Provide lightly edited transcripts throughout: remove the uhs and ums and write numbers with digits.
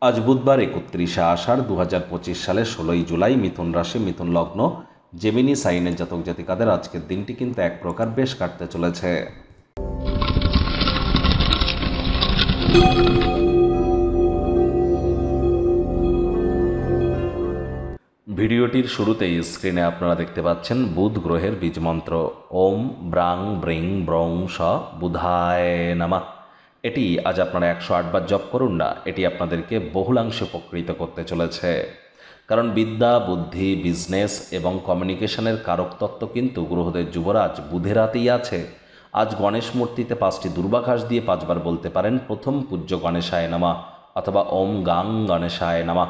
আজ বুধবার 31শে আষাঢ় 2025 সালের 16ই জুলাই। মিথুন রাশি, মিথুন লগ্ন, জেমিনি সাইনের জাতক জাতিকাদের আজকের দিনটি কিন্তু এক প্রকার বেশ কাটতে চলেছে। ভিডিওটির শুরুতেই স্ক্রিনে আপনারা দেখতে পাচ্ছেন বুধ গ্রহের বীজমন্ত্র ওম ব্রাং ব্রিং ব্রং স বুধায় নামা। এটি আজ আপনারা 108 বার জপ করুন না, এটি আপনাদেরকে বহুলাংশে উপকৃত করতে চলেছে। কারণ বিদ্যা, বুদ্ধি, বিজনেস এবং কমিউনিকেশনের কারক তত্ত্ব কিন্তু গ্রহদের যুবরাজ বুধের হাতেই আছে। আজ গণেশ মূর্তিতে 5টি দুর্বাঘাস দিয়ে 5 বার বলতে পারেন প্রথম পূজ্য গণেশায় নামা অথবা ওম গাং গণেশায় নামা।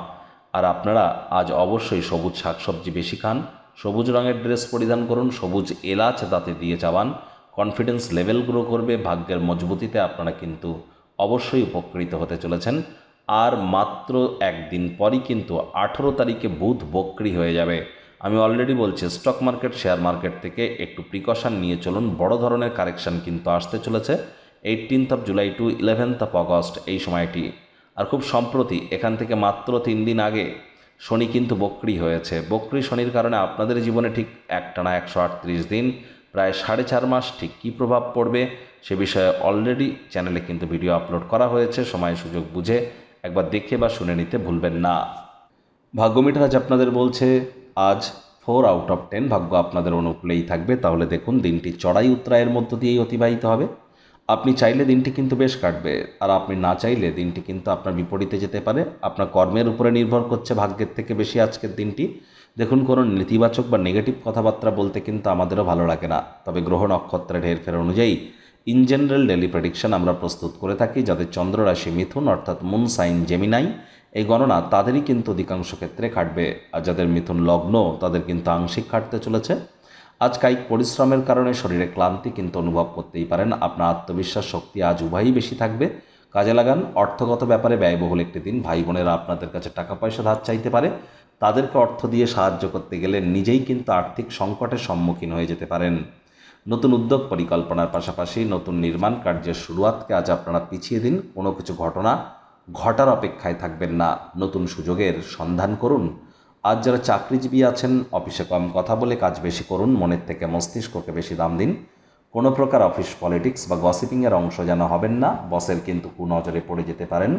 আর আপনারা আজ অবশ্যই সবুজ শাকসবজি বেশি খান, সবুজ রঙের ড্রেস পরিধান করুন, সবুজ এলাচ দাঁতে দিয়ে চাবান। কনফিডেন্স লেভেল গ্রো করবে, ভাগ্যের মজবুতিতে আপনারা কিন্তু অবশ্যই উপকৃত হতে চলেছেন। আর মাত্র একদিন পরই কিন্তু 18 তারিখে বুধ বক্রি হয়ে যাবে। আমি অলরেডি বলছি, স্টক মার্কেট, শেয়ার মার্কেট থেকে একটু প্রিকশন নিয়ে চলুন। বড় ধরনের কারেকশান কিন্তু আসতে চলেছে 18 জুলাই টু 11 অগস্ট এই সময়টি। আর খুব সম্প্রতি এখান থেকে মাত্র 3 দিন আগে শনি কিন্তু বক্রি হয়েছে। বক্রি শনির কারণে আপনাদের জীবনে ঠিক একটানা 138 দিন, প্রায় 4.5 মাস ঠিক কী প্রভাব পড়বে সে বিষয়ে অলরেডি চ্যানেলে কিন্তু ভিডিও আপলোড করা হয়েছে। সময় সুযোগ বুঝে একবার দেখে বা শুনে নিতে ভুলবেন না। ভাগ্যমিটার আজ আপনাদের বলছে আজ 4 আউট অফ 10 ভাগ্য আপনাদের অনুকূলেই থাকবে। তাহলে দেখুন, দিনটি চড়াই উত্তরায়ের মধ্য দিয়েই অতিবাহিত হবে। আপনি চাইলে দিনটি কিন্তু বেশ কাটবে, আর আপনি না চাইলে দিনটি কিন্তু আপনার বিপরীতে যেতে পারে। আপনার কর্মের উপরে নির্ভর করছে ভাগ্যের থেকে বেশি আজকের দিনটি। দেখুন, কোনো নেতিবাচক বা নেগেটিভ কথাবার্তা বলতে কিন্তু আমাদেরও ভালো লাগে না, তবে গ্রহ নক্ষত্রের হেরফের অনুযায়ী ইন জেনারেল ডেলি প্রেডিকশন আমরা প্রস্তুত করে থাকি। যাদের চন্দ্র রাশি মিথুন অর্থাৎ মুন সাইন জেমিনাই, এই গণনা তাদেরই কিন্তু অধিকাংশ ক্ষেত্রে খাটবে। আর যাদের মিথুন লগ্ন তাদের কিন্তু আংশিক খাটতে চলেছে। আজ কায়িক পরিশ্রমের কারণে শরীরে ক্লান্তি কিন্তু অনুভব করতেই পারেন। আপনার আত্মবিশ্বাস, শক্তি আজ উভয়ই বেশি থাকবে, কাজে লাগান। অর্থগত ব্যাপারে ব্যয়বহুল একটি দিন। ভাই বোনেরা আপনাদের কাছে টাকা পয়সা ধার চাইতে পারে, তাদেরকে অর্থ দিয়ে সাহায্য করতে গেলে নিজেই কিন্তু আর্থিক সংকটের সম্মুখীন হয়ে যেতে পারেন। নতুন উদ্যোগ পরিকল্পনার পাশাপাশি নতুন নির্মাণ কার্যের শুরুয়াতকে আজ আপনারা পিছিয়ে দিন। কোনো কিছু ঘটনা ঘটার অপেক্ষায় থাকবেন না, নতুন সুযোগের সন্ধান করুন। আজ যারা চাকরিজীবী আছেন, অফিসে কম কথা বলে কাজ বেশি করুন, মনের থেকে মস্তিষ্ককে বেশি দাম দিন। কোনো প্রকার অফিস পলিটিক্স বা গসিপিংয়ের অংশ যেন হবেন না, বসের কিন্তু কুনজরে পড়ে যেতে পারেন।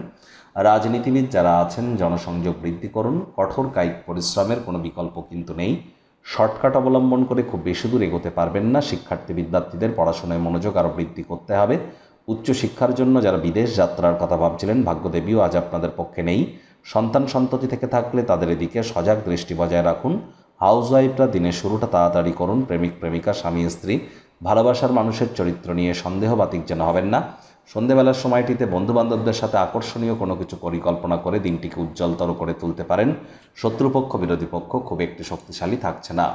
রাজনীতিবিদ যারা আছেন, জনসংযোগ বৃদ্ধি করুন। কঠোর কায়িক পরিশ্রমের কোনো বিকল্প কিন্তু নেই। শর্টকাট অবলম্বন করে খুব বেশি দূর এগোতে পারবেন না। শিক্ষার্থী বিদ্যার্থীদের পড়াশোনায় মনোযোগ আরও বৃদ্ধি করতে হবে। উচ্চশিক্ষার জন্য যারা বিদেশ যাত্রার কথা ভাবছিলেন, ভাগ্যদেবীও আজ আপনাদের পক্ষে নেই। সন্তান সন্ততি থেকে থাকলে তাদের এদিকে সজাগ দৃষ্টি বজায় রাখুন। হাউসওয়াইফরা দিনের শুরুটা তাড়াতাড়ি করুন। প্রেমিক প্রেমিকা, স্বামী স্ত্রী, ভালোবাসার মানুষের চরিত্র নিয়ে সন্দেহবাতিক যেন হবেন না। সন্ধেবেলার সময়টিতে বন্ধুবান্ধবদের সাথে আকর্ষণীয় কোনো কিছু পরিকল্পনা করে দিনটিকে উজ্জ্বলতর করে তুলতে পারেন। শত্রুপক্ষ, বিরোধী পক্ষ খুব একটি শক্তিশালী থাকছে না।